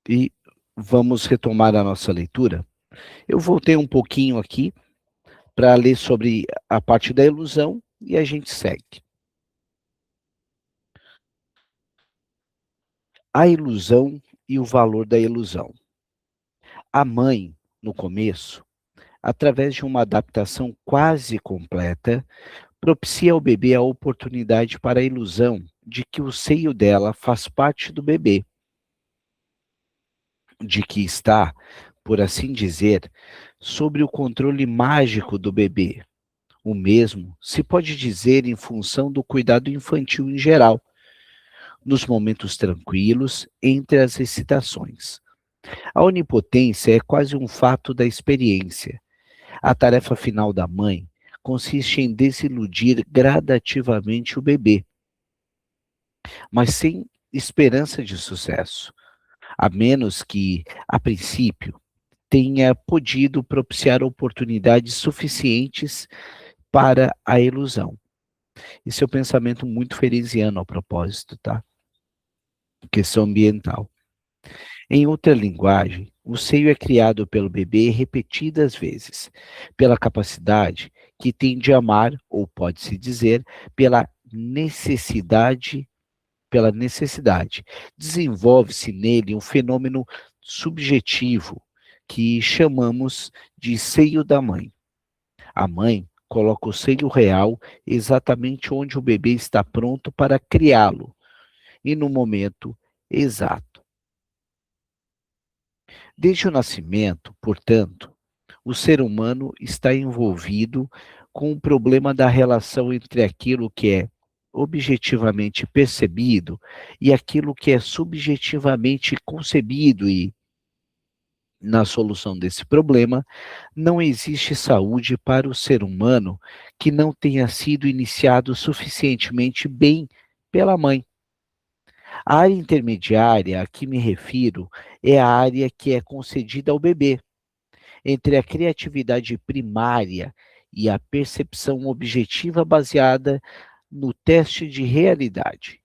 E vamos retomar a nossa leitura. Eu voltei um pouquinho aqui para ler sobre a parte da ilusão e a gente segue. A ilusão e o valor da ilusão. A mãe, no começo, através de uma adaptação quase completa, propicia ao bebê a oportunidade para a ilusão de que o seio dela faz parte do bebê, de que está, por assim dizer, sobre o controle mágico do bebê. O mesmo se pode dizer em função do cuidado infantil em geral, nos momentos tranquilos entre as excitações. A onipotência é quase um fato da experiência. A tarefa final da mãe consiste em desiludir gradativamente o bebê, mas sem esperança de sucesso, a menos que, a princípio, tenha podido propiciar oportunidades suficientes para a ilusão. Esse é um pensamento muito feresiano, ao propósito, tá? Questão ambiental. Em outra linguagem, o seio é criado pelo bebê repetidas vezes, pela capacidade que tem de amar, ou pode-se dizer, pela necessidade, pela necessidade. Desenvolve-se nele um fenômeno subjetivo que chamamos de seio da mãe. A mãe coloca o seio real exatamente onde o bebê está pronto para criá-lo e no momento exato. Desde o nascimento, portanto, o ser humano está envolvido com o problema da relação entre aquilo que é objetivamente percebido e aquilo que é subjetivamente concebido, e, na solução desse problema, não existe saúde para o ser humano que não tenha sido iniciado suficientemente bem pela mãe. A área intermediária a que me refiro é a área que é concedida ao bebê, entre a criatividade primária e a percepção objetiva baseada no teste de realidade.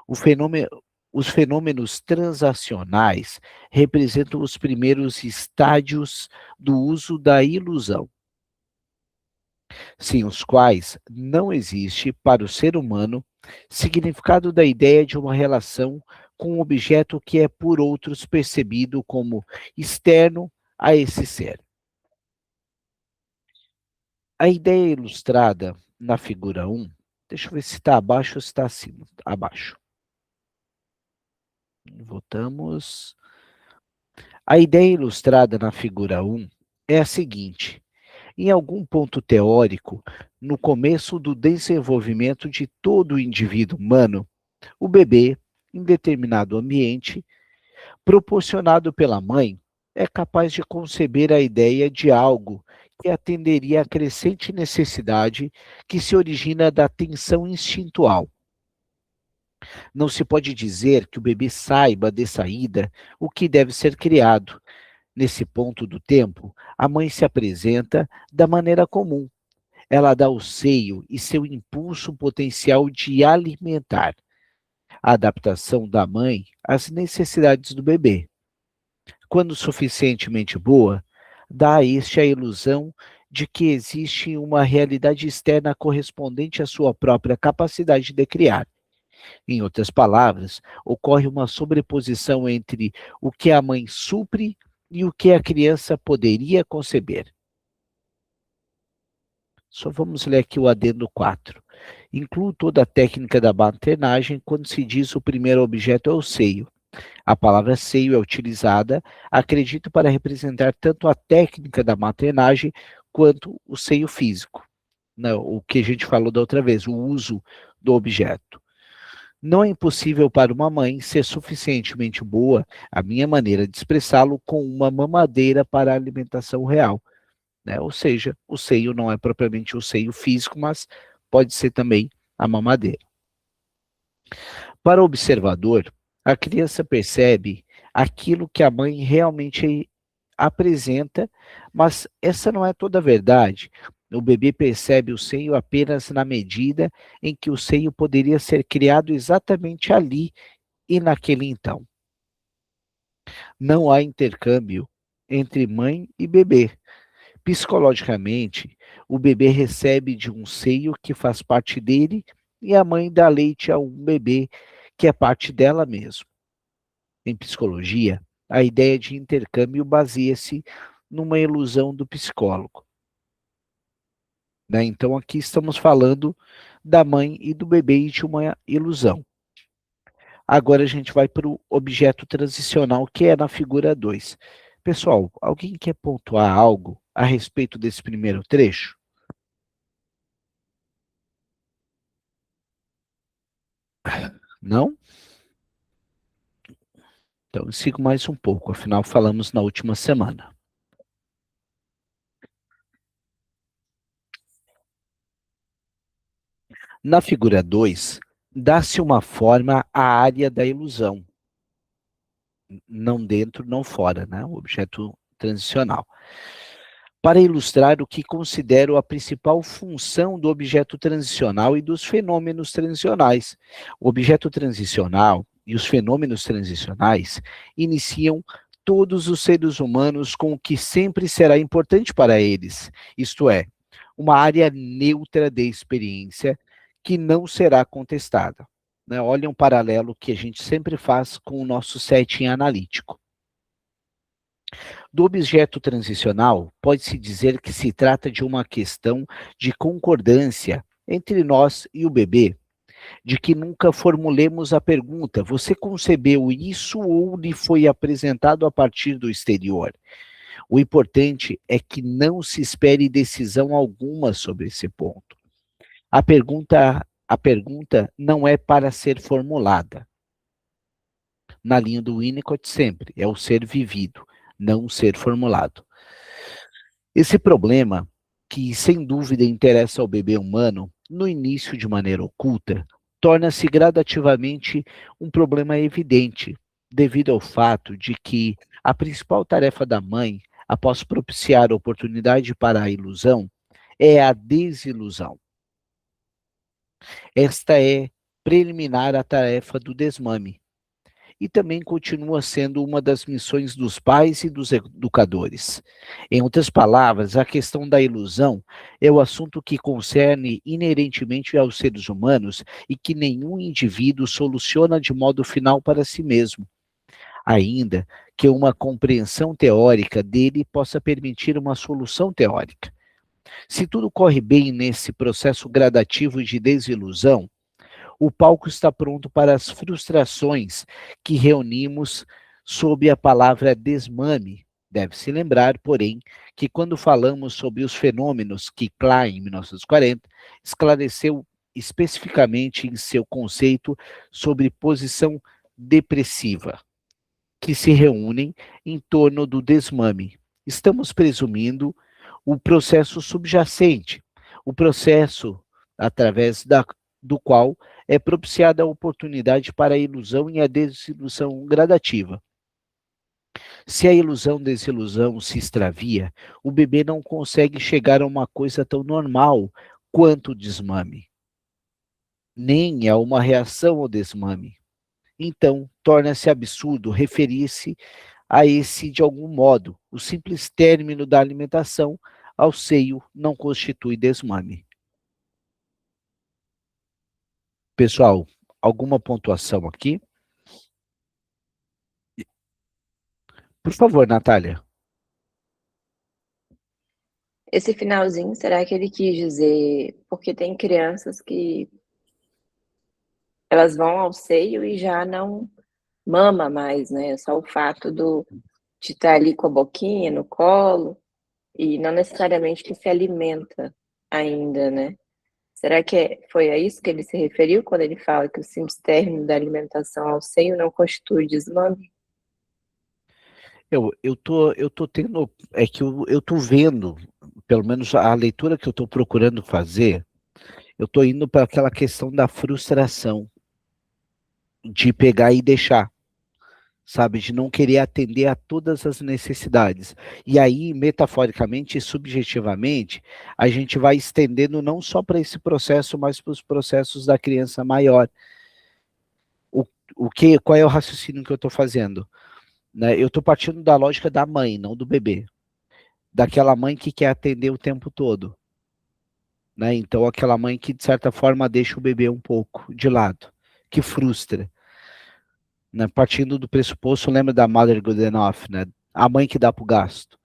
O fenômeno, os fenômenos transacionais representam os primeiros estádios do uso da ilusão, sem os quais não existe, para o ser humano, significado da ideia de uma relação com um objeto que é por outros percebido como externo a esse ser. A ideia ilustrada na figura 1, deixa eu ver se está abaixo ou se está acima. Abaixo. Voltamos. A ideia ilustrada na figura 1 é a seguinte: em algum ponto teórico, no começo do desenvolvimento de todo o indivíduo humano, o bebê, em determinado ambiente, proporcionado pela mãe, é capaz de conceber a ideia de algo que atenderia à crescente necessidade que se origina da tensão instintual. Não se pode dizer que o bebê saiba de saída o que deve ser criado. Nesse ponto do tempo, a mãe se apresenta da maneira comum. Ela dá o seio e seu impulso potencial de alimentar. A adaptação da mãe às necessidades do bebê, quando suficientemente boa, dá a este a ilusão de que existe uma realidade externa correspondente à sua própria capacidade de criar. Em outras palavras, ocorre uma sobreposição entre o que a mãe supre e o que a criança poderia conceber. Só vamos ler aqui o adendo 4. Incluo toda a técnica da maternagem quando se diz o primeiro objeto é o seio. A palavra seio é utilizada, acredito, para representar tanto a técnica da maternagem quanto o seio físico. Não, o que a gente falou da outra vez, o uso do objeto. Não é impossível para uma mãe ser suficientemente boa, a minha maneira de expressá-lo, com uma mamadeira para a alimentação real. Né? Ou seja, o seio não é propriamente o seio físico, mas pode ser também a mamadeira. Para o observador, a criança percebe aquilo que a mãe realmente apresenta, mas essa não é toda a verdade. O bebê percebe o seio apenas na medida em que o seio poderia ser criado exatamente ali e naquele então. Não há intercâmbio entre mãe e bebê. Psicologicamente, o bebê recebe de um seio que faz parte dele e a mãe dá leite a um bebê que é parte dela mesmo. Em psicologia, a ideia de intercâmbio baseia-se numa ilusão do psicólogo. Né? Então, aqui estamos falando da mãe e do bebê e de uma ilusão. Agora a gente vai para o objeto transicional, que é na figura 2. Pessoal, alguém quer pontuar algo a respeito desse primeiro trecho? Não? Então, eu sigo mais um pouco, afinal falamos na última semana. Na figura 2, dá-se uma forma à área da ilusão. Não dentro, não fora, né? O objeto transicional. Para ilustrar o que considero a principal função do objeto transicional e dos fenômenos transicionais. O objeto transicional e os fenômenos transicionais iniciam todos os seres humanos com o que sempre será importante para eles, isto é, uma área neutra de experiência que não será contestada. Né? Olha um paralelo que a gente sempre faz com o nosso setting analítico. Do objeto transicional, pode-se dizer que se trata de uma questão de concordância entre nós e o bebê, de que nunca formulemos a pergunta: você concebeu isso ou lhe foi apresentado a partir do exterior? O importante é que não se espere decisão alguma sobre esse ponto. A pergunta não é para ser formulada. Na linha do Winnicott sempre, é o ser vivido, não o ser formulado. Esse problema, que sem dúvida interessa ao bebê humano, no início de maneira oculta, torna-se gradativamente um problema evidente, devido ao fato de que a principal tarefa da mãe, após propiciar a oportunidade para a ilusão, é a desilusão. Esta é preliminar à tarefa do desmame, e também continua sendo uma das missões dos pais e dos educadores. Em outras palavras, a questão da ilusão é o assunto que concerne inerentemente aos seres humanos e que nenhum indivíduo soluciona de modo final para si mesmo, ainda que uma compreensão teórica dele possa permitir uma solução teórica. Se tudo corre bem nesse processo gradativo de desilusão, o palco está pronto para as frustrações que reunimos sob a palavra desmame. Deve-se lembrar, porém, que quando falamos sobre os fenômenos que Klein, em 1940, esclareceu especificamente em seu conceito sobre posição depressiva, que se reúnem em torno do desmame. Estamos presumindo o processo subjacente, o processo através do qual é propiciada a oportunidade para a ilusão e a desilusão gradativa. Se a ilusão-desilusão se extravia, o bebê não consegue chegar a uma coisa tão normal quanto o desmame, nem a uma reação ao desmame. Então, torna-se absurdo referir-se a esse de algum modo. O simples término da alimentação ao seio não constitui desmame. Pessoal, alguma pontuação aqui? Por favor, Natália. Esse finalzinho, será que ele quis dizer, porque tem crianças que elas vão ao seio e já não mama mais, né? Só o fato de estar ali com a boquinha no colo e não necessariamente que se alimenta ainda, né? Será que foi a isso que ele se referiu quando ele fala que o simples término da alimentação ao seio não constitui desmame? Eu tô tendo, é que eu tô vendo, pelo menos a leitura que eu tô procurando fazer, eu tô indo para aquela questão da frustração, de pegar e deixar, sabe, de não querer atender a todas as necessidades. E aí, metaforicamente e subjetivamente, a gente vai estendendo não só para esse processo, mas para os processos da criança maior. Qual é o raciocínio que eu estou fazendo? né? Eu estou partindo da lógica da mãe, não do bebê. Daquela mãe que quer atender o tempo todo, né? Então, aquela mãe que, de certa forma, deixa o bebê um pouco de lado, que frustra, né? Partindo do pressuposto, lembra da Mother Good Enough, né? A mãe que dá para o gasto.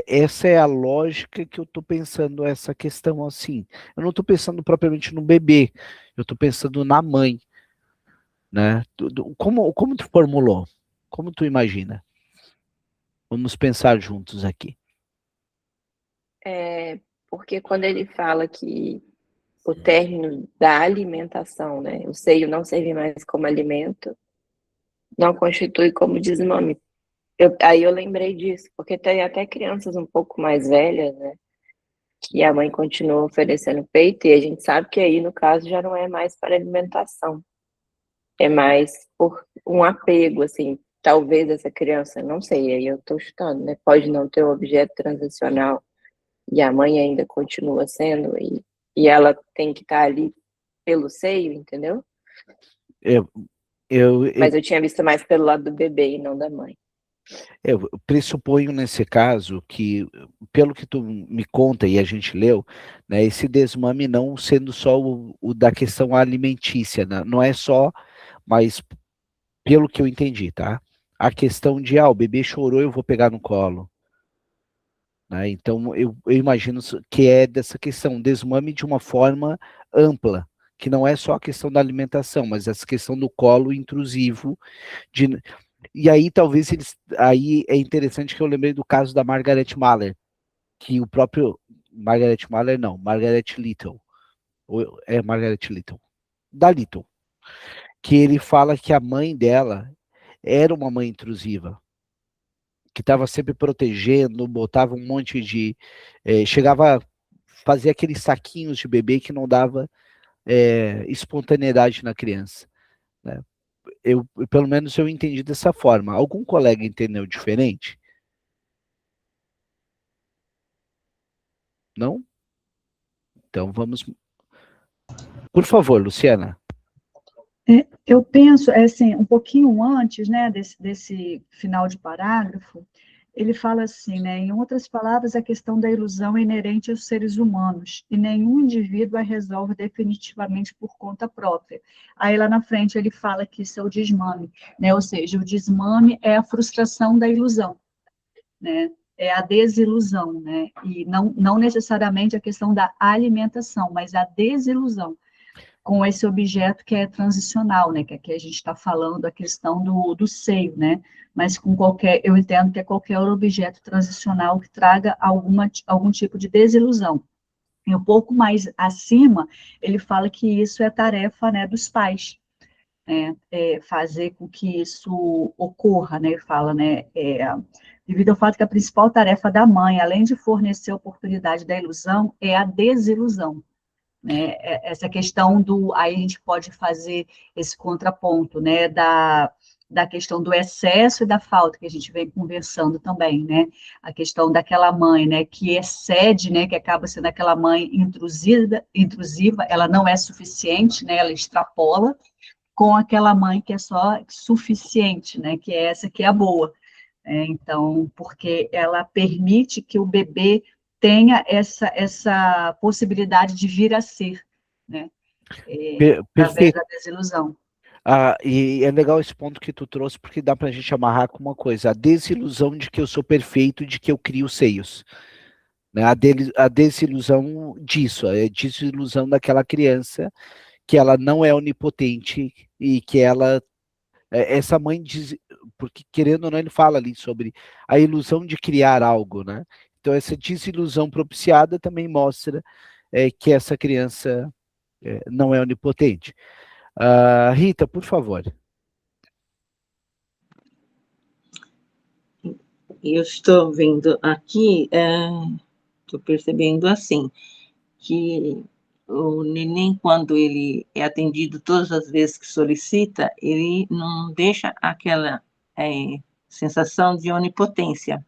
Essa é a lógica que eu estou pensando essa questão assim. Eu não estou pensando propriamente no bebê, eu estou pensando na mãe, né? Como tu formulou? Como tu imagina? Vamos pensar juntos aqui. Porque quando ele fala que o término da alimentação, né, o seio não serve mais como alimento, não constitui como desmame. Aí eu lembrei disso, porque tem até crianças um pouco mais velhas, né, que a mãe continua oferecendo peito, e a gente sabe que aí, no caso, já não é mais para alimentação, é mais por um apego, assim, talvez essa criança, não sei, aí eu tô chutando, né, pode não ter um objeto transicional, e a mãe ainda continua sendo, e ela tem que estar ali pelo seio, entendeu? Eu, eu Mas eu tinha visto mais pelo lado do bebê e não da mãe. Eu pressuponho nesse caso que, pelo que tu me conta e a gente leu, né, esse desmame não sendo só o da questão alimentícia, né, não é só, mas pelo que eu entendi, tá? A questão de, o bebê chorou, eu vou pegar no colo. Né? Então, eu imagino que é dessa questão, desmame de uma forma ampla, que não é só a questão da alimentação, mas essa questão do colo intrusivo, de, e aí talvez aí é interessante que eu lembrei do caso da Margaret Mahler, que o próprio, Margaret Mahler não, Margaret Little, Margaret Little, da Little, que ele fala que a mãe dela era uma mãe intrusiva, que estava sempre protegendo, botava um monte de, chegava a fazer aqueles saquinhos de bebê que não dava espontaneidade na criança, né? Pelo menos eu entendi dessa forma. Algum colega entendeu diferente? Não? Então vamos. Por favor, Luciana. Eu penso, assim, um pouquinho antes, né, desse final de parágrafo, ele fala assim, né, em outras palavras, a questão da ilusão é inerente aos seres humanos, e nenhum indivíduo a resolve definitivamente por conta própria. Aí lá na frente ele fala que isso é o desmame, né, ou seja, o desmame é a frustração da ilusão, né, é a desilusão, né, e não necessariamente a questão da alimentação, mas a desilusão com esse objeto que é transicional, né, que aqui a gente está falando a questão do seio, né, mas com qualquer, eu entendo que é qualquer objeto transicional que traga algum tipo de desilusão. E um pouco mais acima, ele fala que isso é tarefa, né, dos pais, né, fazer com que isso ocorra, né, ele fala, né, devido ao fato que a principal tarefa da mãe, além de fornecer a oportunidade da ilusão, é a desilusão, né? Essa questão aí a gente pode fazer esse contraponto, né, da questão do excesso e da falta, que a gente vem conversando também, né, a questão daquela mãe, né, que excede, né, que acaba sendo aquela mãe intrusiva, ela não é suficiente, né, ela extrapola, com aquela mãe que é só suficiente, né, que é essa que é a boa. Então, porque ela permite que o bebê tenha essa possibilidade de vir a ser, né? Através Perfeito. da desilusão. E é legal esse ponto que tu trouxe, porque dá pra gente amarrar com uma coisa, a desilusão de que eu sou perfeito, de que eu crio seios. Né? A desilusão disso, a desilusão daquela criança, que ela não é onipotente e que essa mãe diz, porque querendo ou não, ele fala ali sobre a ilusão de criar algo, né? Então essa desilusão propiciada também mostra que essa criança não é onipotente. Rita, por favor. Eu estou vendo aqui, estou percebendo assim, que o neném, quando ele é atendido todas as vezes que solicita, ele não deixa aquela sensação de onipotência.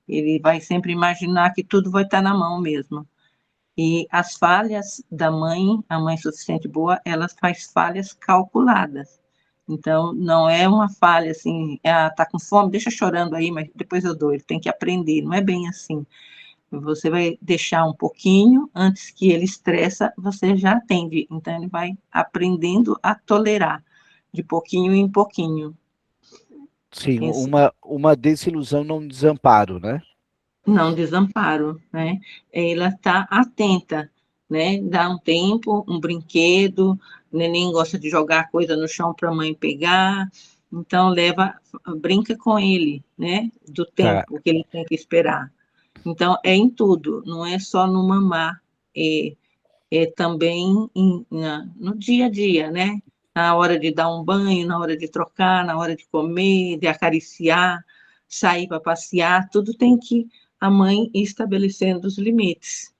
Ele vai sempre imaginar que tudo vai estar na mão mesmo. E as falhas da mãe, a mãe suficiente boa, ela faz falhas calculadas. Então, não é uma falha, assim, tá com fome, deixa chorando aí, mas depois eu dou. Ele tem que aprender, não é bem assim. Você vai deixar um pouquinho, antes que ele estressa, você já atende. Então, ele vai aprendendo a tolerar, de pouquinho em pouquinho. Sim, uma desilusão não desamparo, né? Não desamparo, né? Ela está atenta, né? Dá um tempo, um brinquedo, o neném gosta de jogar coisa no chão para a mãe pegar, então brinca com ele, né? Do Tá. tempo que ele tem que esperar. Então, é em tudo, não é só no mamar, é também no dia a dia, né? Na hora de dar um banho, na hora de trocar, na hora de comer, de acariciar, sair para passear, tudo tem que a mãe ir estabelecendo os limites.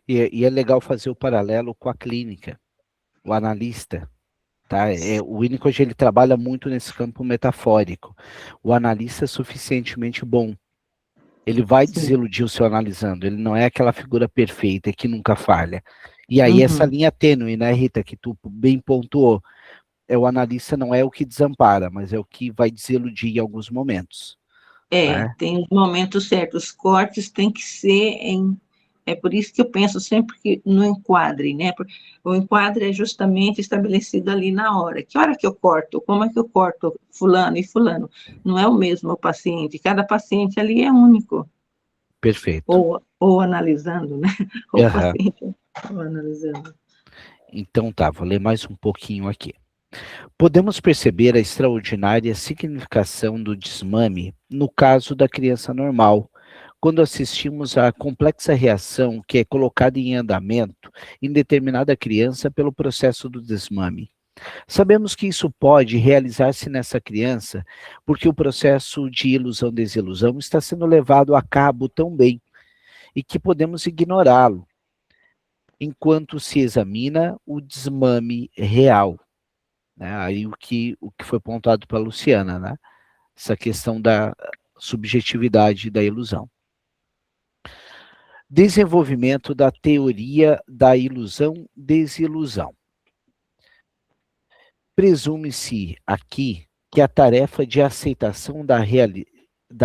E é legal fazer o paralelo com a clínica, o analista. Tá? O Winnicott, ele trabalha muito nesse campo metafórico. O analista é suficientemente bom. Ele vai Sim. desiludir o seu analisando. Ele não é aquela figura perfeita que nunca falha. E aí essa Uhum. linha tênue, né, Rita, que tu bem pontuou. O analista não é o que desampara, mas é o que vai desiludir em alguns momentos. Né? Tem os momentos certos. Os cortes têm que ser É por isso que eu penso sempre que no enquadre, né? O enquadre é justamente estabelecido ali na hora. Que hora que eu corto? Como é que eu corto fulano e fulano? Não é o mesmo paciente. Cada paciente ali é único. Perfeito. Ou analisando, né? Ou Uhum. paciente ou analisando. Então tá, vou ler mais um pouquinho aqui. Podemos perceber a extraordinária significação do desmame no caso da criança normal, quando assistimos à complexa reação que é colocada em andamento em determinada criança pelo processo do desmame. Sabemos que isso pode realizar-se nessa criança porque o processo de ilusão-desilusão está sendo levado a cabo tão bem e que podemos ignorá-lo enquanto se examina o desmame real. Né? Aí o que foi pontuado pela Luciana, né? Essa questão da subjetividade da ilusão. Desenvolvimento da teoria da ilusão-desilusão. Presume-se aqui que a tarefa de aceitação da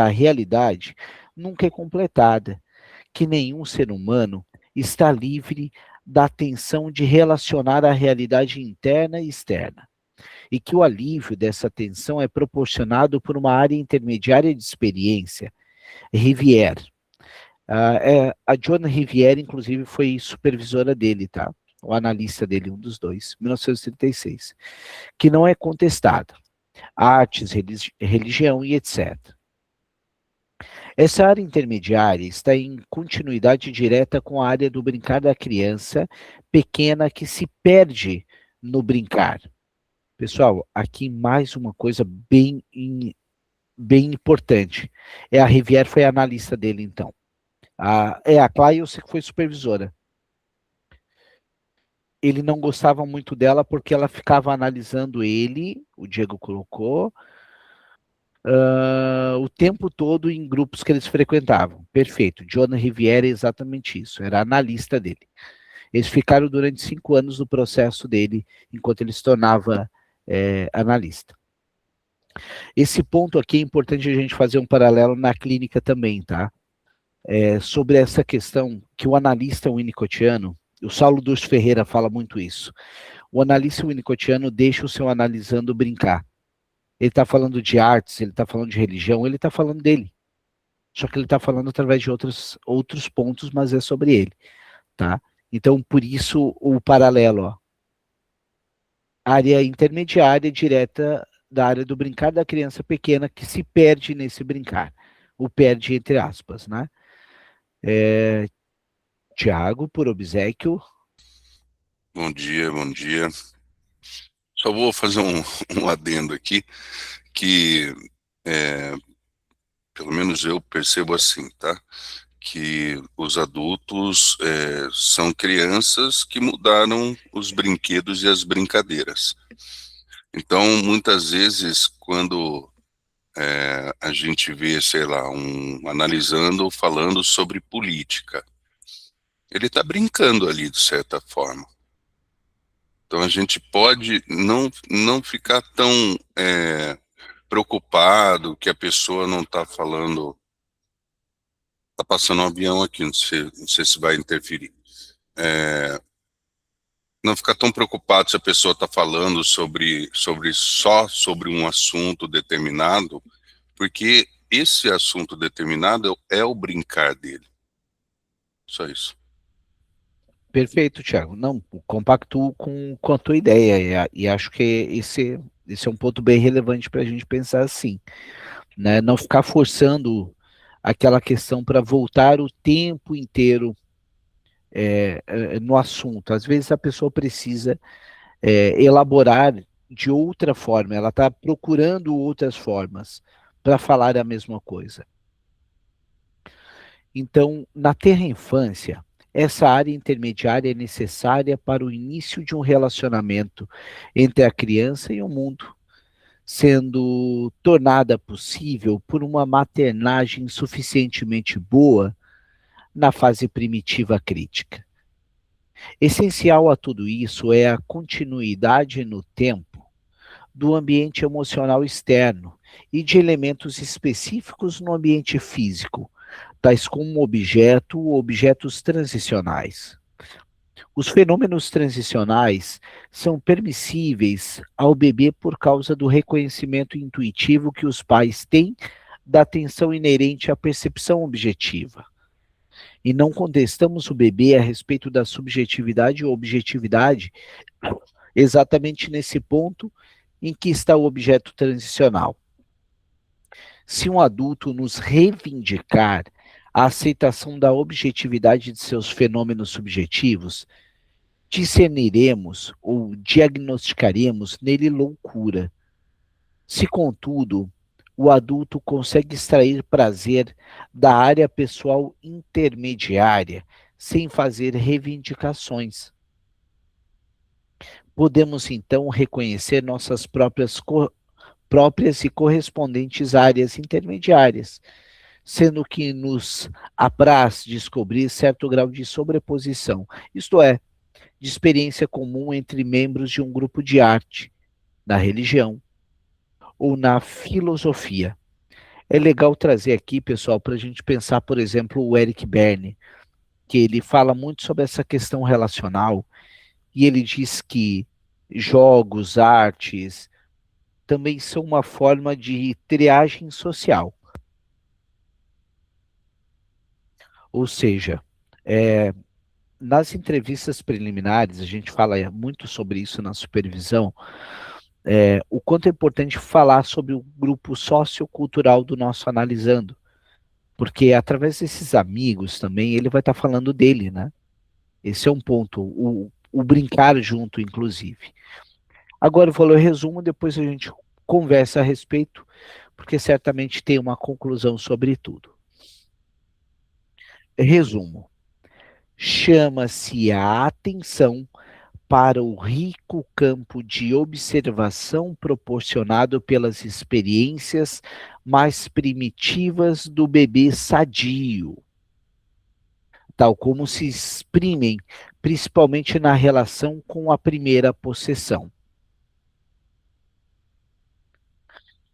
realidade nunca é completada, que nenhum ser humano está livre da tensão de relacionar a realidade interna e externa, e que o alívio dessa tensão é proporcionado por uma área intermediária de experiência, Rivière. A Joan Rivière, inclusive, foi supervisora dele, tá? O analista dele, um dos dois, 1936, que não é contestada. Artes, religião e etc. Essa área intermediária está em continuidade direta com a área do brincar da criança pequena que se perde no brincar. Pessoal, aqui mais uma coisa bem importante. A Rivière foi a analista dele, então. A Clay eu sei que foi supervisora. Ele não gostava muito dela porque ela ficava analisando ele, o Diego colocou, o tempo todo em grupos que eles frequentavam. Perfeito. Joan Rivière é exatamente isso. Era analista dele. Eles ficaram durante 5 anos no processo dele, enquanto ele se tornava analista. Esse ponto aqui é importante a gente fazer um paralelo na clínica também, tá? Sobre essa questão que o analista winnicottiano, o Saulo Durso Ferreira fala muito isso, o analista winnicottiano deixa o seu analisando brincar. Ele está falando de artes, ele está falando de religião, ele está falando dele. Só que ele está falando através de outros pontos, mas é sobre ele, tá? Então, por isso, o paralelo, ó. Área intermediária direta da área do brincar da criança pequena que se perde nesse brincar. O perde entre aspas, né? Tiago, por obséquio. Bom dia, bom dia. Só vou fazer um adendo aqui, que pelo menos eu percebo assim, tá? Que os adultos são crianças que mudaram os brinquedos e as brincadeiras. Então, muitas vezes, quando a gente vê, sei lá, analisando ou falando sobre política, ele está brincando ali, de certa forma. Então a gente pode não ficar tão preocupado que a pessoa não está falando. Está passando um avião aqui, não sei se vai interferir. Não ficar tão preocupado se a pessoa está falando só sobre um assunto determinado, porque esse assunto determinado é o brincar dele. Só isso. Perfeito, Thiago. Não, compactuo com a tua ideia e acho que esse é um ponto bem relevante para a gente pensar assim, né? Não ficar forçando aquela questão para voltar o tempo inteiro no assunto. Às vezes a pessoa precisa elaborar de outra forma, ela está procurando outras formas para falar a mesma coisa. Então, na terra infância, essa área intermediária é necessária para o início de um relacionamento entre a criança e o mundo, sendo tornada possível por uma maternagem suficientemente boa na fase primitiva crítica. Essencial a tudo isso é a continuidade no tempo do ambiente emocional externo e de elementos específicos no ambiente físico, tais como objeto ou objetos transicionais. Os fenômenos transicionais são permissíveis ao bebê por causa do reconhecimento intuitivo que os pais têm da atenção inerente à percepção objetiva. E não contestamos o bebê a respeito da subjetividade ou objetividade exatamente nesse ponto em que está o objeto transicional. Se um adulto nos reivindicar a aceitação da objetividade de seus fenômenos subjetivos, discerniremos ou diagnosticaremos nele loucura. Se, contudo, o adulto consegue extrair prazer da área pessoal intermediária sem fazer reivindicações, podemos então reconhecer nossas próprias e correspondentes áreas intermediárias, sendo que nos apraz descobrir certo grau de sobreposição, isto é, de experiência comum entre membros de um grupo de arte, na religião ou na filosofia. É legal trazer aqui, pessoal, para a gente pensar, por exemplo, o Eric Berne, que ele fala muito sobre essa questão relacional, e ele diz que jogos, artes, também são uma forma de triagem social. Ou seja, nas entrevistas preliminares, a gente fala muito sobre isso na supervisão, o quanto é importante falar sobre o grupo sociocultural do nosso analisando, porque através desses amigos também ele vai estar falando dele, né? Esse é um ponto, o brincar junto, inclusive. Agora eu vou ler o resumo, depois a gente conversa a respeito, porque certamente tem uma conclusão sobre tudo. Resumo. Chama-se a atenção para o rico campo de observação proporcionado pelas experiências mais primitivas do bebê sadio, tal como se exprimem principalmente na relação com a primeira possessão.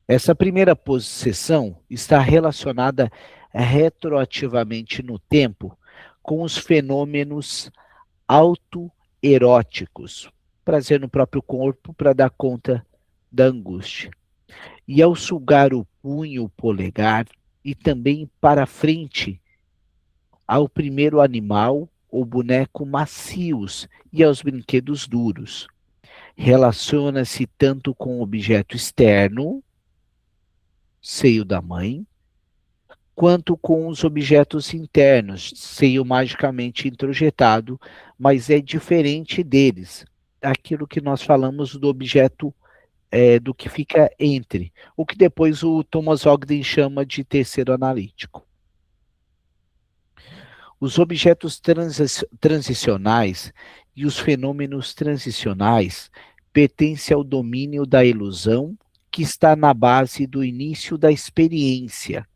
Essa primeira possessão está relacionada retroativamente no tempo com os fenômenos autoeróticos, prazer no próprio corpo para dar conta da angústia. E ao sugar o punho, o polegar, e também para frente ao primeiro animal ou boneco macios e aos brinquedos duros. Relaciona-se tanto com o objeto externo, seio da mãe, quanto com os objetos internos, seio magicamente introjetado, mas é diferente deles, aquilo que nós falamos do objeto do que fica entre, o que depois o Thomas Ogden chama de terceiro analítico. Os objetos transicionais e os fenômenos transicionais pertencem ao domínio da ilusão que está na base do início da experiência.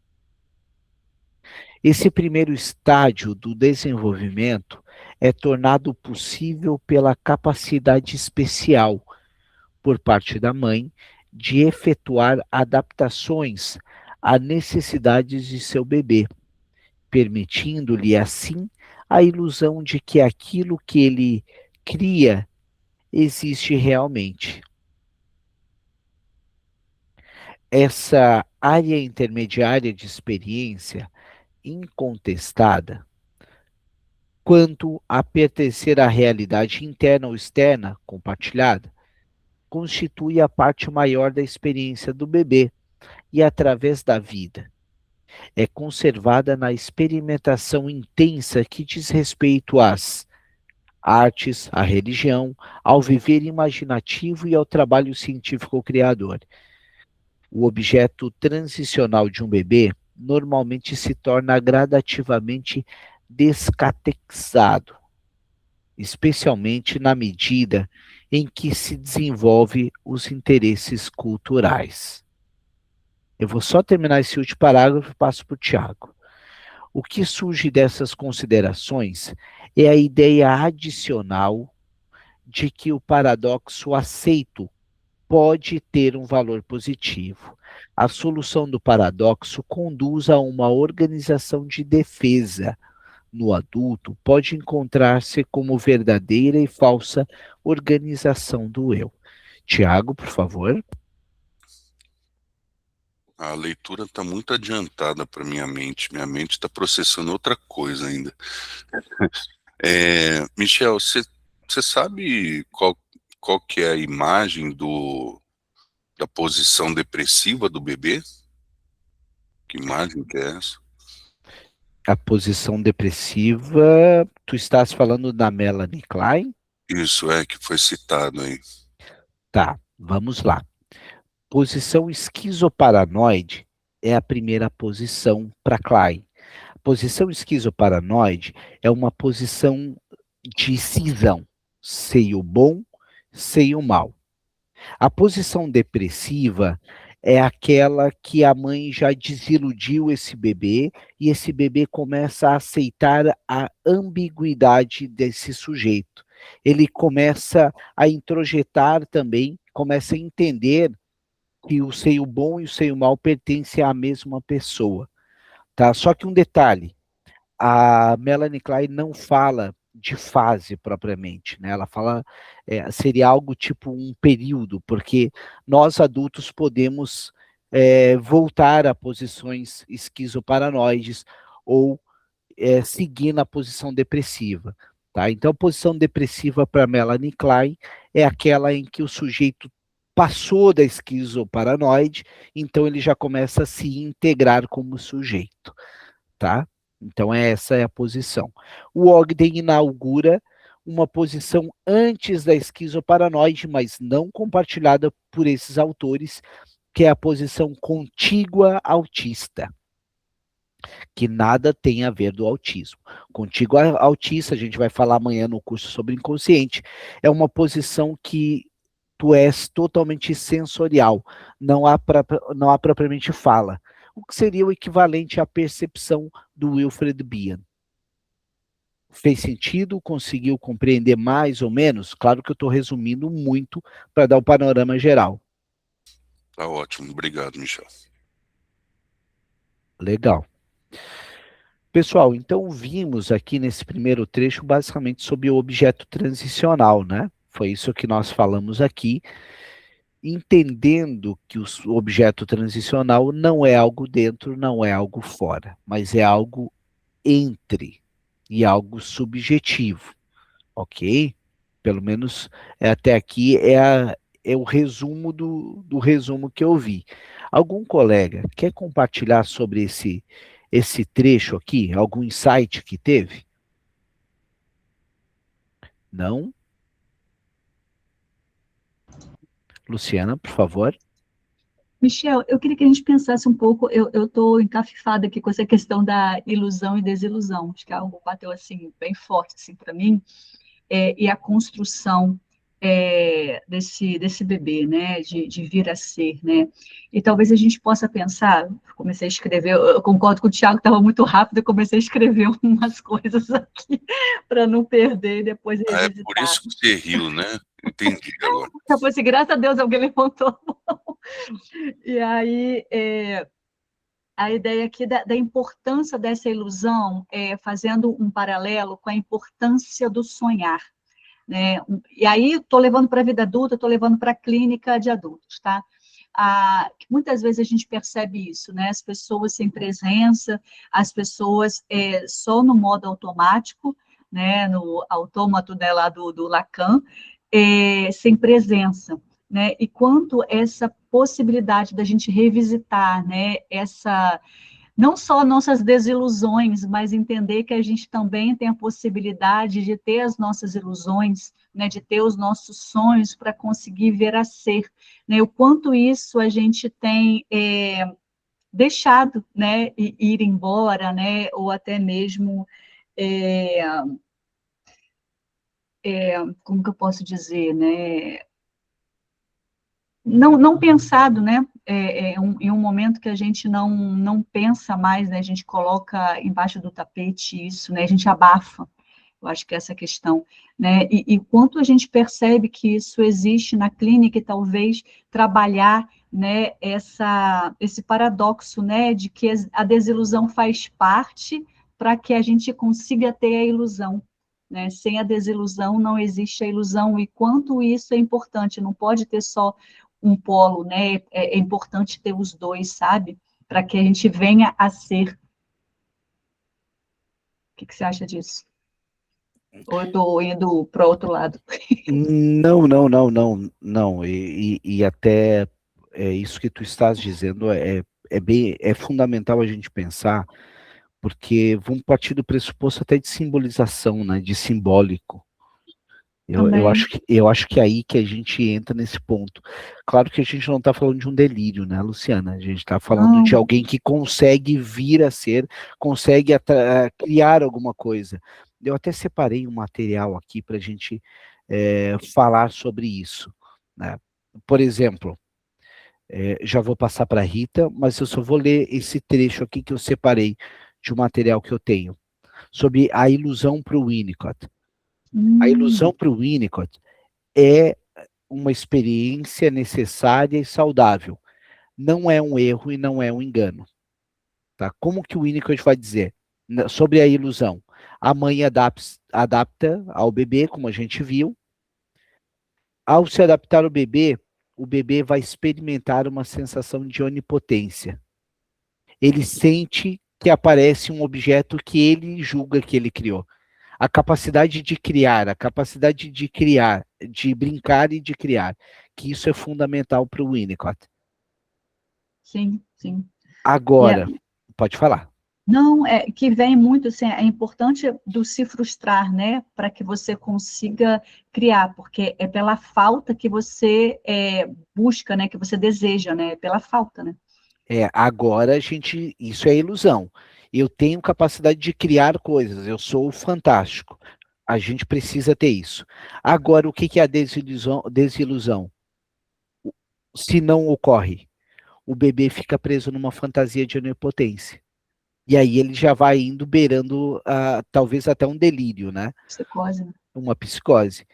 Esse primeiro estágio do desenvolvimento é tornado possível pela capacidade especial por parte da mãe de efetuar adaptações às necessidades de seu bebê, permitindo-lhe assim a ilusão de que aquilo que ele cria existe realmente. Essa área intermediária de experiência incontestada, quanto a pertencer à realidade interna ou externa compartilhada, constitui a parte maior da experiência do bebê e através da vida. É conservada na experimentação intensa que diz respeito às artes, à religião, ao viver imaginativo e ao trabalho científico criador. O objeto transicional de um bebê normalmente se torna gradativamente descatexado, especialmente na medida em que se desenvolve os interesses culturais. Eu vou só terminar esse último parágrafo e passo para o Tiago. O que surge dessas considerações é a ideia adicional de que o paradoxo aceito pode ter um valor positivo. A solução do paradoxo conduz a uma organização de defesa. No adulto, pode encontrar-se como verdadeira e falsa organização do eu. Tiago, por favor. A leitura está muito adiantada para minha mente está processando outra coisa ainda. Michel, você sabe qual que é a imagem da posição depressiva do bebê? Que imagem que é essa? A posição depressiva, tu estás falando da Melanie Klein? Isso, que foi citado aí. Tá, vamos lá. Posição esquizoparanoide é a primeira posição para Klein. A posição esquizoparanoide é uma posição de cisão, sei o bom, sei o mal. A posição depressiva é aquela que a mãe já desiludiu esse bebê e esse bebê começa a aceitar a ambiguidade desse sujeito. Ele começa a introjetar também, começa a entender que o seio bom e o seio mal pertencem à mesma pessoa. Tá? Só que um detalhe, a Melanie Klein não fala de fase propriamente, né? Ela fala, seria algo tipo um período, porque nós adultos podemos voltar a posições esquizoparanoides ou seguir na posição depressiva. Tá? Então, a posição depressiva para Melanie Klein é aquela em que o sujeito passou da esquizoparanoide, então ele já começa a se integrar como sujeito. Tá? Então, essa é a posição. O Ogden inaugura uma posição antes da esquizoparanoide, mas não compartilhada por esses autores, que é a posição contígua autista, que nada tem a ver do autismo. Contígua autista, a gente vai falar amanhã no curso sobre inconsciente, é uma posição que tu és totalmente sensorial, não há propriamente fala. O que seria o equivalente à percepção do Wilfred Bion. Fez sentido? Conseguiu compreender mais ou menos? Claro que eu estou resumindo muito para dar o panorama geral. Tá ótimo, obrigado, Michel. Legal. Pessoal, então vimos aqui nesse primeiro trecho basicamente sobre o objeto transicional, né? Foi isso que nós falamos aqui, entendendo que o objeto transicional não é algo dentro, não é algo fora, mas é algo entre e algo subjetivo, ok? Pelo menos até aqui é o resumo do resumo que eu vi. Algum colega quer compartilhar sobre esse trecho aqui? Algum insight que teve? Não? Luciana, por favor. Michel, eu queria que a gente pensasse um pouco, eu estou encafifada aqui com essa questão da ilusão e desilusão, acho que algo bateu assim, bem forte assim, para mim, e a construção desse bebê, né, de vir a ser, né, e talvez a gente possa pensar, comecei a escrever, eu concordo com o Tiago, estava muito rápido, eu comecei a escrever umas coisas aqui, para não perder e depois Ah, é por revisitar. isso que você riu, né? Entendi agora. Eu falei assim, graças a Deus alguém levantou a mão. E aí, a ideia aqui da importância dessa ilusão, fazendo um paralelo com a importância do sonhar, né? E aí, estou levando para a vida adulta, estou levando para a clínica de adultos, tá? Muitas vezes a gente percebe isso, né? As pessoas sem presença, as pessoas só no modo automático, né? No autômato, né, lá do Lacan, sem presença, né? E quanto essa possibilidade da gente revisitar, né? Não só nossas desilusões, mas entender que a gente também tem a possibilidade de ter as nossas ilusões, né, de ter os nossos sonhos para conseguir ver a ser, né, o quanto isso a gente tem deixado, né, ir embora, né, ou até mesmo, como que eu posso dizer, né, não pensado, né? Em um momento que a gente não pensa mais, né? A gente coloca embaixo do tapete isso, né? A gente abafa. Eu acho que é essa questão, né? E quanto a gente percebe que isso existe na clínica e talvez trabalhar, né? Esse paradoxo, né? De que a desilusão faz parte para que a gente consiga ter a ilusão. Né? Sem a desilusão não existe a ilusão, e quanto isso é importante, não pode ter só um polo, né? É importante ter os dois, sabe? Para que a gente venha a ser. O que você acha disso? Ou eu estou indo para o outro lado? Não. E até isso que tu estás dizendo é fundamental a gente pensar, porque vamos partir do pressuposto até de simbolização, né? De simbólico. Eu acho que é aí que a gente entra nesse ponto. Claro que a gente não está falando de um delírio, né, Luciana? A gente está falando de alguém que consegue vir a ser, consegue criar alguma coisa. Eu até separei um material aqui para a gente falar sobre isso, né? Por exemplo, já vou passar para a Rita, mas eu só vou ler esse trecho aqui que eu separei de um material que eu tenho, sobre a ilusão para o Winnicott. A ilusão para o Winnicott é uma experiência necessária e saudável. Não é um erro e não é um engano. Tá? Como que o Winnicott vai dizer sobre a ilusão? A mãe adapta ao bebê, como a gente viu. Ao se adaptar ao bebê, o bebê vai experimentar uma sensação de onipotência. Ele sente que aparece um objeto que ele julga que ele criou. A capacidade de criar, de brincar e de criar, que isso é fundamental para o Winnicott. Sim, sim. Agora, pode falar. Não, que vem muito, assim, é importante do se frustrar, né, para que você consiga criar, porque é pela falta que você busca, né, que você deseja, né, é pela falta, né. Agora isso é ilusão. Eu tenho capacidade de criar coisas, eu sou fantástico. A gente precisa ter isso. Agora, o que é a desilusão? Se não ocorre, o bebê fica preso numa fantasia de onipotência. E aí ele já vai indo beirando, talvez até um delírio, né? Psicose, né? Uma psicose.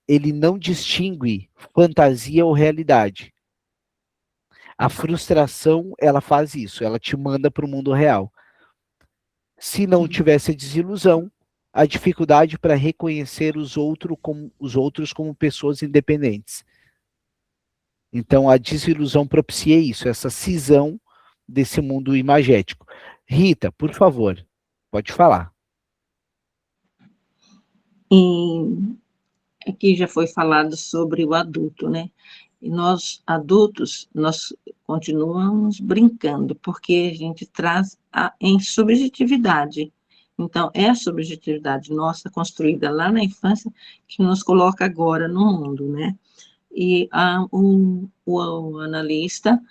Ele não distingue fantasia ou realidade. A frustração, ela faz isso, ela te manda para o mundo real. Se não tivesse a desilusão, a dificuldade para reconhecer os outros como pessoas independentes. Então, a desilusão propicia isso, essa cisão desse mundo imagético. Rita, por favor, pode falar. E aqui já foi falado sobre o adulto, né? E nós, adultos, nós continuamos brincando, porque a gente traz em subjetividade. Então, é a subjetividade nossa, construída lá na infância, que nos coloca agora no mundo, né? E o analista,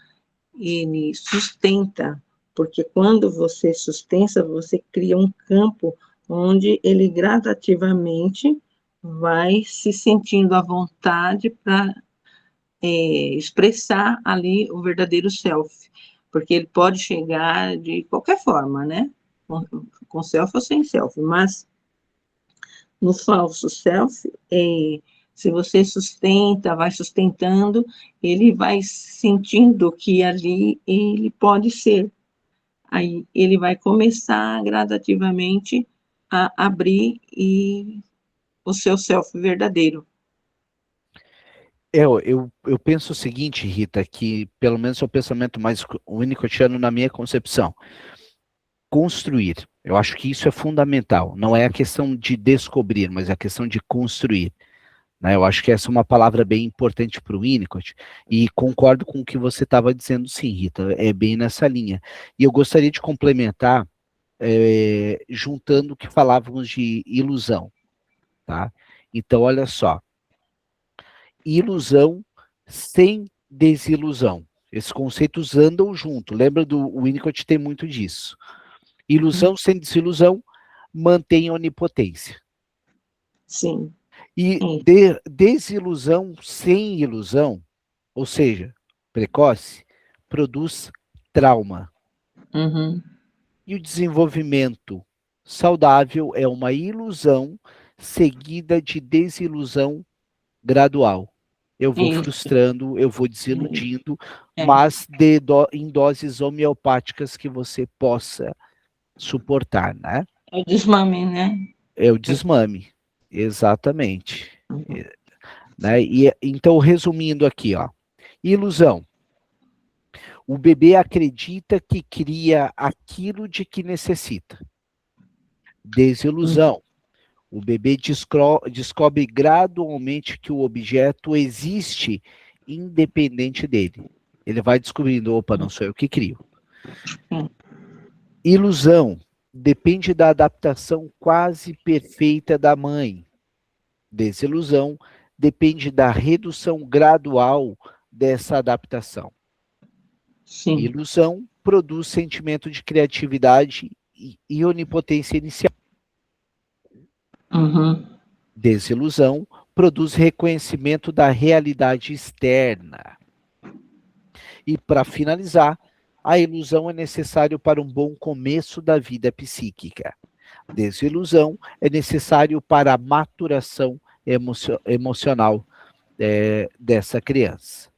ele sustenta, porque quando você sustenta, você cria um campo onde ele gradativamente vai se sentindo à vontade para expressar ali o verdadeiro self, porque ele pode chegar de qualquer forma, né? Com self ou sem self, mas no falso self, se você sustenta, vai sustentando, ele vai sentindo que ali ele pode ser. Aí ele vai começar gradativamente a abrir o seu self verdadeiro. Eu penso o seguinte, Rita, que pelo menos é o pensamento mais winnicottiano na minha concepção. Construir. Eu acho que isso é fundamental. Não é a questão de descobrir, mas é a questão de construir. Né? Eu acho que essa é uma palavra bem importante para o Winnicott, e concordo com o que você estava dizendo, sim, Rita, é bem nessa linha. E eu gostaria de complementar, juntando o que falávamos de ilusão. Tá? Então, olha só. Ilusão sem desilusão. Esses conceitos andam junto. Lembra do Winnicott, tem muito disso. Ilusão sem desilusão mantém a onipotência. Sim. E desilusão sem ilusão, ou seja, precoce, produz trauma. Uhum. E o desenvolvimento saudável é uma ilusão seguida de desilusão gradual. Eu vou frustrando, eu vou desiludindo, mas em doses homeopáticas que você possa suportar, né? É o desmame, né? É o desmame, exatamente. Né? E, então, resumindo aqui, ó, ilusão. O bebê acredita que cria aquilo de que necessita. Desilusão. O bebê descobre gradualmente que o objeto existe independente dele. Ele vai descobrindo, opa, não sou eu que crio. Ilusão. Depende da adaptação quase perfeita da mãe. Desilusão. Depende da redução gradual dessa adaptação. Sim. Ilusão produz sentimento de criatividade e onipotência inicial. Uhum. Desilusão produz reconhecimento da realidade externa. E, para finalizar, a ilusão é necessário para um bom começo da vida psíquica. Desilusão é necessário para a maturação emocional dessa criança.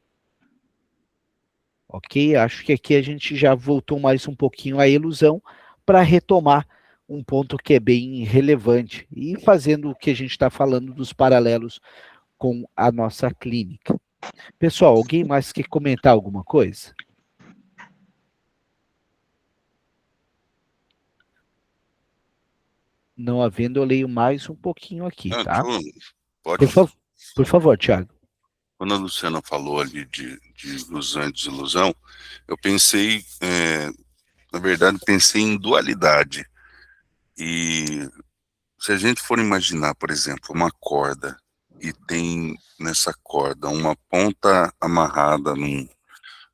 Ok? Acho que aqui a gente já voltou mais um pouquinho à ilusão para retomar um ponto que é bem relevante e fazendo o que a gente está falando dos paralelos com a nossa clínica. Pessoal, alguém mais quer comentar alguma coisa? Não havendo, eu leio mais um pouquinho aqui, tá? Por favor, Thiago. Quando a Luciana falou ali de ilusão e desilusão, eu pensei, na verdade, pensei em dualidade. E se a gente for imaginar, por exemplo, uma corda, e tem nessa corda uma ponta amarrada num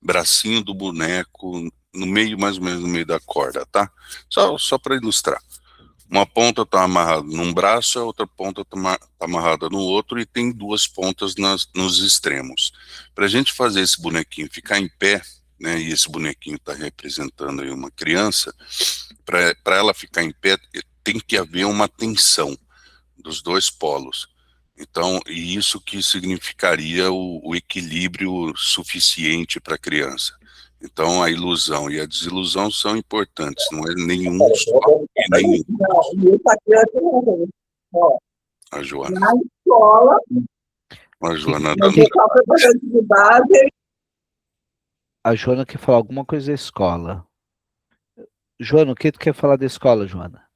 bracinho do boneco, no meio, mais ou menos no meio da corda, tá? Só para ilustrar. Uma ponta está amarrada num braço, a outra ponta está amarrada no outro, e tem duas pontas nos extremos. Para a gente fazer esse bonequinho ficar em pé, né, e esse bonequinho está representando aí uma criança, para ela ficar em pé, tem que haver uma tensão dos dois polos. Então, e isso que significaria o equilíbrio suficiente para a criança. Então, a ilusão e a desilusão são importantes, não é nenhum só e nenhum. A Joana. Na escola. A Joana A Joana quer falar alguma coisa da escola. Joana, o que tu quer falar da escola, Joana?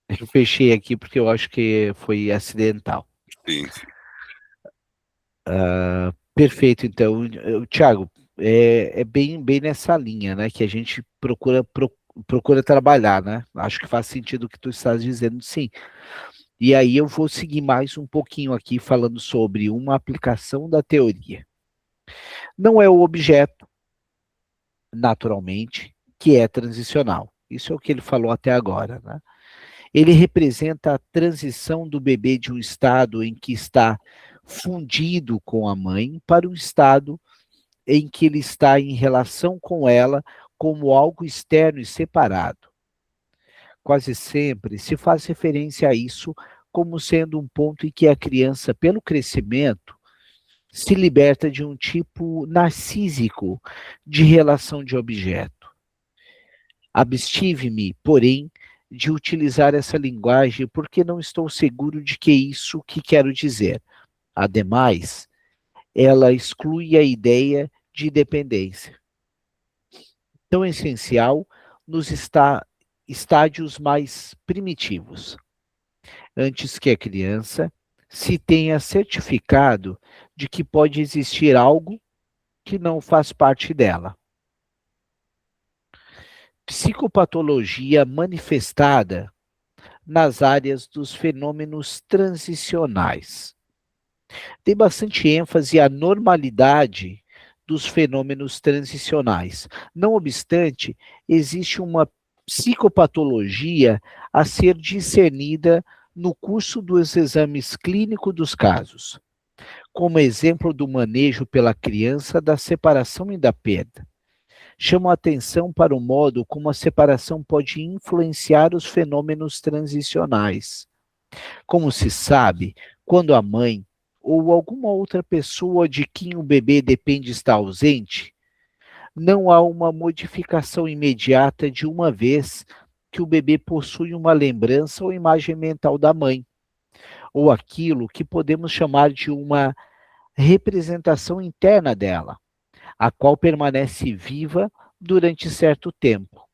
Eu fechei aqui porque eu acho que foi acidental. Sim. Perfeito, então. Thiago, é bem nessa linha, né, que a gente procura trabalhar, né? Acho que faz sentido o que tu estás dizendo, sim. E aí eu vou seguir mais um pouquinho aqui falando sobre uma aplicação da teoria. Não é o objeto, naturalmente, que é transicional. Isso é o que ele falou até agora, né? Ele representa a transição do bebê de um estado em que está fundido com a mãe para um estado em que ele está em relação com ela como algo externo e separado. Quase sempre se faz referência a isso como sendo um ponto em que a criança, pelo crescimento, se liberta de um tipo narcísico de relação de objeto. Abstive-me, porém, de utilizar essa linguagem porque não estou seguro de que é isso que quero dizer. Ademais, ela exclui a ideia de dependência, tão essencial nos estádios mais primitivos, antes que a criança se tenha certificado de que pode existir algo que não faz parte dela. Psicopatologia manifestada nas áreas dos fenômenos transicionais. Tem bastante ênfase à normalidade dos fenômenos transicionais. Não obstante, existe uma psicopatologia a ser discernida no curso dos exames clínicos dos casos, como exemplo do manejo pela criança da separação e da perda. Chamo a atenção para o modo como a separação pode influenciar os fenômenos transicionais. Como se sabe, quando a mãe ou alguma outra pessoa de quem o bebê depende está ausente, não há uma modificação imediata de uma vez que o bebê possui uma lembrança ou imagem mental da mãe, ou aquilo que podemos chamar de uma representação interna dela, a qual permanece viva durante certo tempo.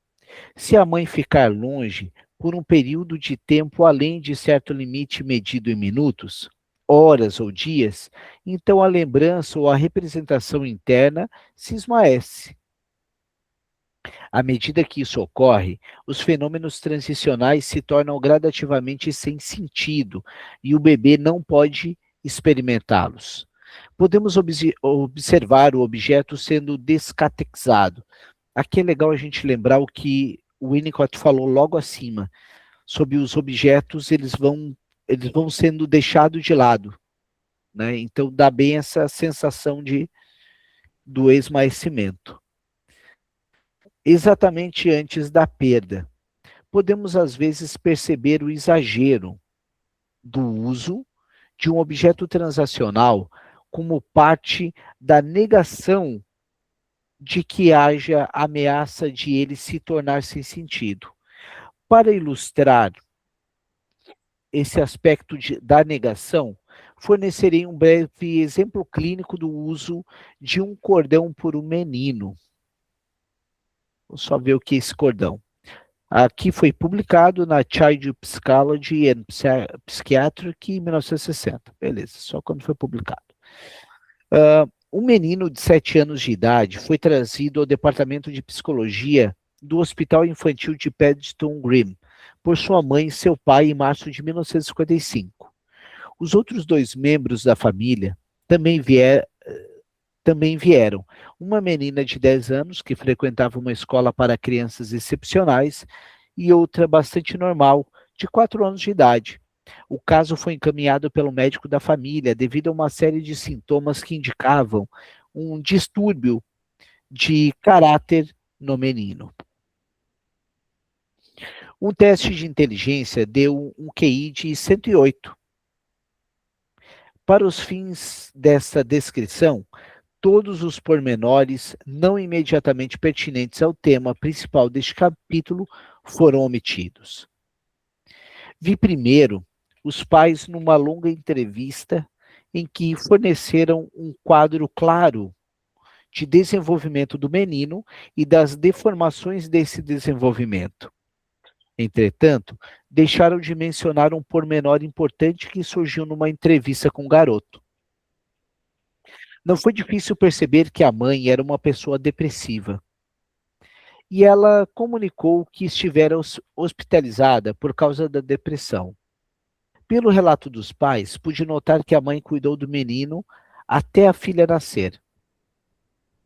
Se a mãe ficar longe por um período de tempo além de certo limite medido em minutos, horas ou dias, então a lembrança ou a representação interna se esmaece. À medida que isso ocorre, os fenômenos transicionais se tornam gradativamente sem sentido e o bebê não pode experimentá-los. Podemos observar o objeto sendo descatexado. Aqui é legal a gente lembrar o que o Winnicott falou logo acima, sobre os objetos, eles vão sendo deixados de lado, né? Então dá bem essa sensação do esmaecimento. Exatamente antes da perda, podemos às vezes perceber o exagero do uso de um objeto transacional como parte da negação de que haja ameaça de ele se tornar sem sentido. Para ilustrar esse aspecto da negação, fornecerei um breve exemplo clínico do uso de um cordão por um menino. Vamos só ver o que é esse cordão. Aqui foi publicado na Child Psychology and Psychiatric em 1960. Beleza, só quando foi publicado. Um menino de 7 anos de idade foi trazido ao departamento de psicologia do Hospital Infantil de Paddington Green por sua mãe e seu pai em março de 1955. Os outros 2 membros da família também vieram. Uma menina de 10 anos, que frequentava uma escola para crianças excepcionais, e outra bastante normal, de 4 anos de idade. O caso foi encaminhado pelo médico da família devido a uma série de sintomas que indicavam um distúrbio de caráter no menino. Um teste de inteligência deu um QI de 108. Para os fins dessa descrição, todos os pormenores não imediatamente pertinentes ao tema principal deste capítulo foram omitidos. Vi primeiro os pais numa longa entrevista em que forneceram um quadro claro de desenvolvimento do menino e das deformações desse desenvolvimento. Entretanto, deixaram de mencionar um pormenor importante que surgiu numa entrevista com o garoto. Não foi difícil perceber que a mãe era uma pessoa depressiva. E ela comunicou que estivera hospitalizada por causa da depressão. Pelo relato dos pais, pude notar que a mãe cuidou do menino até a filha nascer,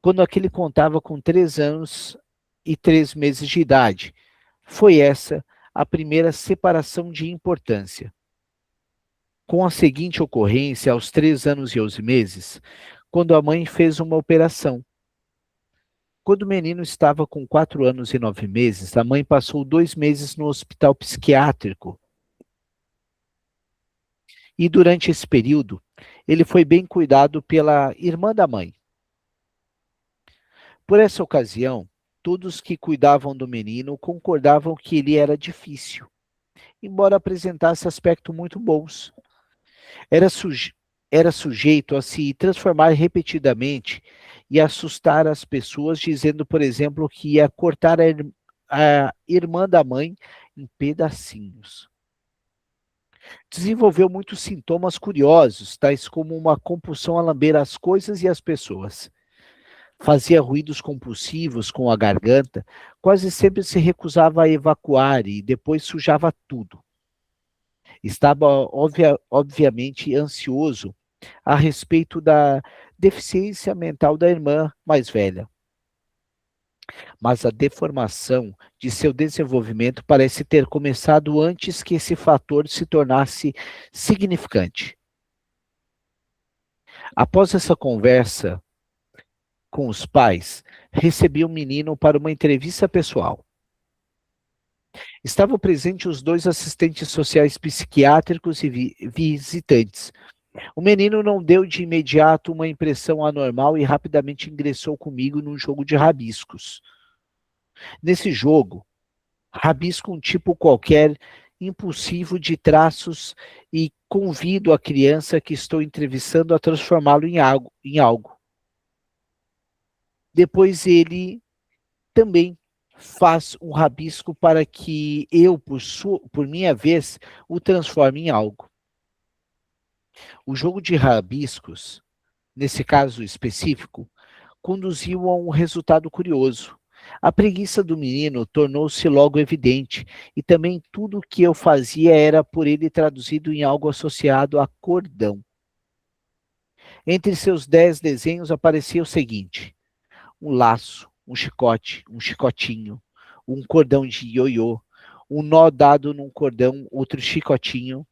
quando aquele contava com 3 anos e 3 meses de idade. Foi essa a primeira separação de importância. Com a seguinte ocorrência, aos 3 anos e 11 meses, quando a mãe fez uma operação. Quando o menino estava com 4 anos e 9 meses, a mãe passou 2 meses no hospital psiquiátrico. E durante esse período, ele foi bem cuidado pela irmã da mãe. Por essa ocasião, todos que cuidavam do menino concordavam que ele era difícil, embora apresentasse aspectos muito bons. Era sujeito a se transformar repetidamente e assustar as pessoas, dizendo, por exemplo, que ia cortar a irmã da mãe em pedacinhos. Desenvolveu muitos sintomas curiosos, tais como uma compulsão a lamber as coisas e as pessoas. Fazia ruídos compulsivos com a garganta, quase sempre se recusava a evacuar e depois sujava tudo. Estava obviamente ansioso a respeito da deficiência mental da irmã mais velha. Mas a deformação de seu desenvolvimento parece ter começado antes que esse fator se tornasse significante. Após essa conversa com os pais, recebi o menino para uma entrevista pessoal. Estavam presentes os 2 assistentes sociais psiquiátricos e visitantes. O menino não deu de imediato uma impressão anormal e rapidamente ingressou comigo num jogo de rabiscos. Nesse jogo, rabisco um tipo qualquer, impulsivo de traços e convido a criança que estou entrevistando a transformá-lo em algo. Depois ele também faz um rabisco para que eu, por minha vez, o transforme em algo. O jogo de rabiscos, nesse caso específico, conduziu a um resultado curioso. A preguiça do menino tornou-se logo evidente, e também tudo o que eu fazia era por ele traduzido em algo associado a cordão. Entre seus 10 desenhos aparecia o seguinte: um laço, um chicote, um chicotinho, um cordão de ioiô, um nó dado num cordão, outro chicotinho,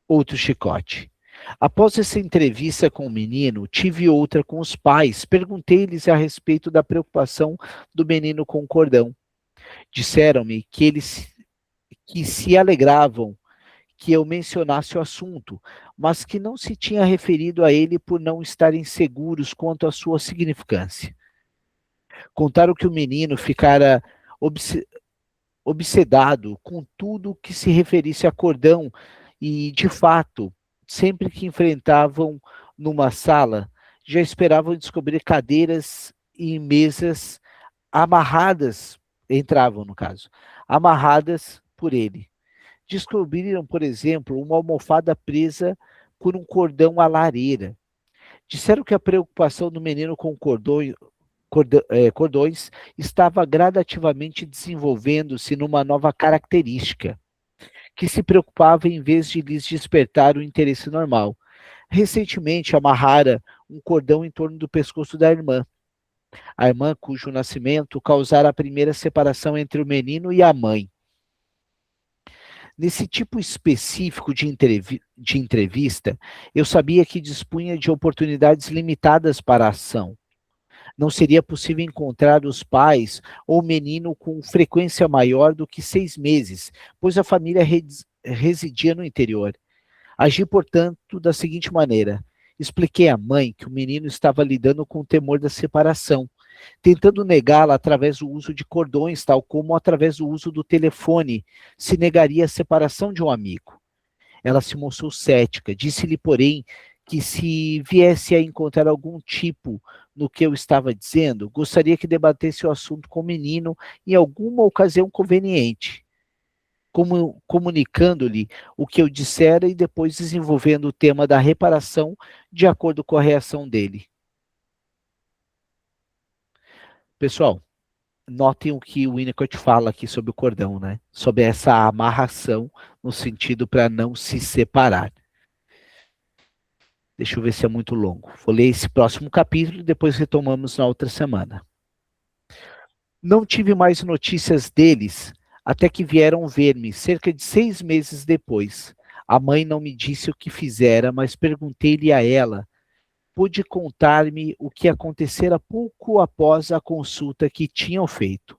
outro chicote. Após essa entrevista com o menino, tive outra com os pais. Perguntei-lhes a respeito da preocupação do menino com o cordão. Disseram-me que se alegravam que eu mencionasse o assunto, mas que não se tinha referido a ele por não estarem seguros quanto à sua significância. Contaram que o menino ficara obsedado com tudo que se referisse a cordão e, de fato, sempre que enfrentavam numa sala, já esperavam descobrir cadeiras e mesas amarradas, entravam no caso, amarradas por ele. Descobriram, por exemplo, uma almofada presa por um cordão à lareira. Disseram que a preocupação do menino com cordões estava gradativamente desenvolvendo-se numa nova característica, que se preocupava em vez de lhes despertar o interesse normal. Recentemente amarrara um cordão em torno do pescoço da irmã. A irmã cujo nascimento causara a primeira separação entre o menino e a mãe. Nesse tipo específico de entrevista, eu sabia que dispunha de oportunidades limitadas para a ação. Não seria possível encontrar os pais ou o menino com frequência maior do que 6 meses, pois a família residia no interior. Agi, portanto, da seguinte maneira: expliquei à mãe que o menino estava lidando com o temor da separação, tentando negá-la através do uso de cordões, tal como através do uso do telefone se negaria a separação de um amigo. Ela se mostrou cética, disse-lhe, porém, que se viesse a encontrar algum tipo no que eu estava dizendo, gostaria que debatesse o assunto com o menino em alguma ocasião conveniente, comunicando-lhe o que eu dissera e depois desenvolvendo o tema da reparação de acordo com a reação dele. Pessoal, notem o que o Winnicott fala aqui sobre o cordão, né? Sobre essa amarração no sentido para não se separar. Deixa eu ver se é muito longo. Vou ler esse próximo capítulo e depois retomamos na outra semana. Não tive mais notícias deles até que vieram ver-me cerca de 6 meses depois. A mãe não me disse o que fizera, mas perguntei-lhe a ela. Pôde contar-me o que acontecera pouco após a consulta que tinham feito.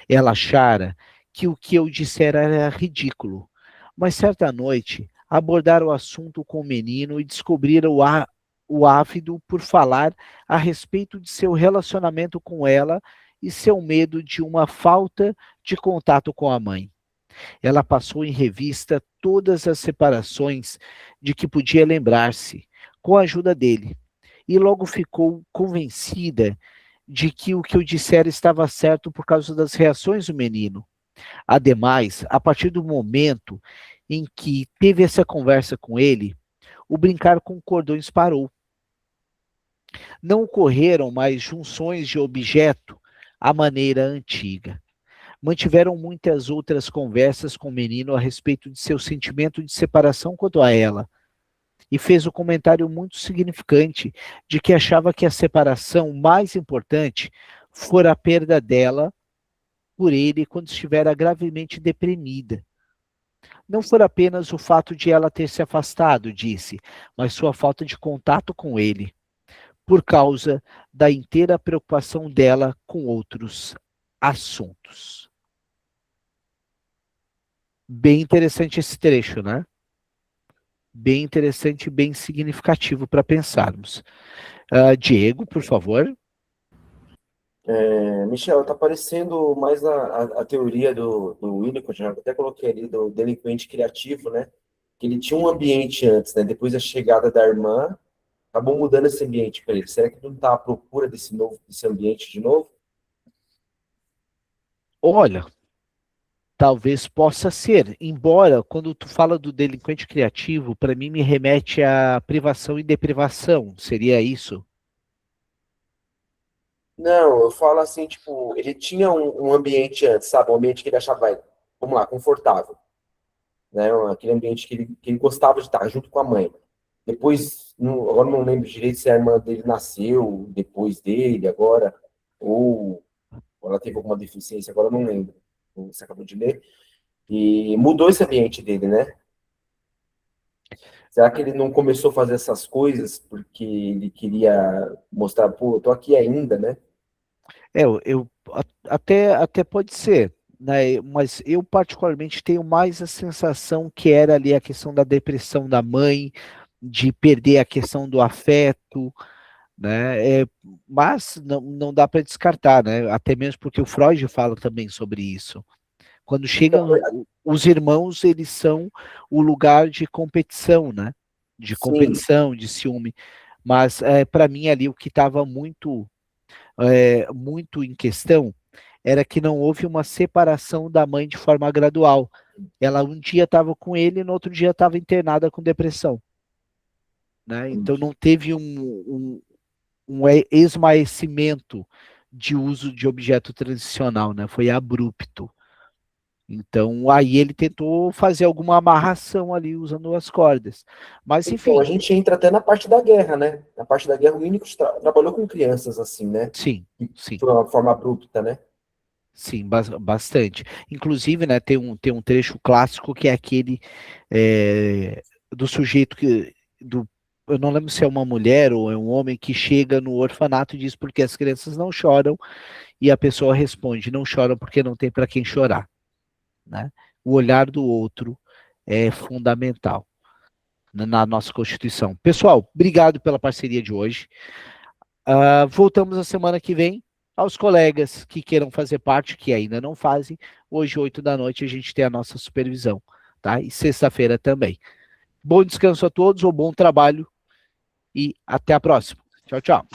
Ela achara que o que eu dissera era ridículo, mas certa noite abordaram o assunto com o menino e descobriram o ávido por falar a respeito de seu relacionamento com ela e seu medo de uma falta de contato com a mãe. Ela passou em revista todas as separações de que podia lembrar-se, com a ajuda dele, e logo ficou convencida de que o que eu dissera estava certo por causa das reações do menino. Ademais, a partir do momento em que teve essa conversa com ele, o brincar com cordões parou. Não ocorreram mais junções de objeto à maneira antiga. Mantiveram muitas outras conversas com o menino a respeito de seu sentimento de separação quanto a ela, e fez um comentário muito significante de que achava que a separação mais importante fora a perda dela por ele quando estivera gravemente deprimida. Não foi apenas o fato de ela ter se afastado, disse, mas sua falta de contato com ele, por causa da inteira preocupação dela com outros assuntos. Bem interessante esse trecho, né? Bem interessante e bem significativo para pensarmos. Diego, por favor. Michel, está parecendo mais a teoria do Winnicott, né? Eu até coloquei ali, do delinquente criativo, né? Que ele tinha um ambiente antes, né? Depois da chegada da irmã, acabou mudando esse ambiente para ele. Será que ele não está à procura desse ambiente de novo? Olha, talvez possa ser, embora quando tu fala do delinquente criativo, para mim me remete a privação e deprivação, seria isso? Não, eu falo assim, tipo, ele tinha um ambiente antes, sabe? Um ambiente que ele achava, vamos lá, confortável, né? Aquele ambiente que ele gostava de estar junto com a mãe. Depois, agora não lembro direito se a irmã dele nasceu depois dele, agora, ou ela teve alguma deficiência, agora eu não lembro. Você acabou de ler. E mudou esse ambiente dele, né? Será que ele não começou a fazer essas coisas porque ele queria mostrar, pô, eu tô aqui ainda, né? Até pode ser, né? Mas eu particularmente tenho mais a sensação que era ali a questão da depressão da mãe, de perder a questão do afeto, né? Mas não dá para descartar, né? Até mesmo porque o Freud fala também sobre isso. Quando chegam os irmãos, eles são o lugar de competição, né? De competição, de ciúme. Mas para mim ali o que estava muito em questão era que não houve uma separação da mãe de forma gradual. Ela um dia estava com ele e no outro dia estava internada com depressão. Né? Então não teve um esmaecimento de uso de objeto transicional, né? Foi abrupto. Então, aí ele tentou fazer alguma amarração ali usando as cordas. Mas, enfim. Então, a gente entra até na parte da guerra, né? Na parte da guerra, o Winnicott trabalhou com crianças assim, né? Sim. De uma forma abrupta, né? Sim, bastante. Inclusive, né, tem um trecho clássico que é aquele do sujeito eu não lembro se é uma mulher ou é um homem que chega no orfanato e diz porque as crianças não choram, e a pessoa responde, não choram porque não tem para quem chorar. Né? O olhar do outro é fundamental na nossa Constituição. Pessoal, obrigado pela parceria de hoje. Voltamos a semana que vem. Aos colegas que queiram fazer parte, que ainda não fazem, hoje, 8 da noite, a gente tem a nossa supervisão, tá? E sexta-feira também. Bom descanso a todos, ou bom trabalho, e até a próxima. Tchau, tchau.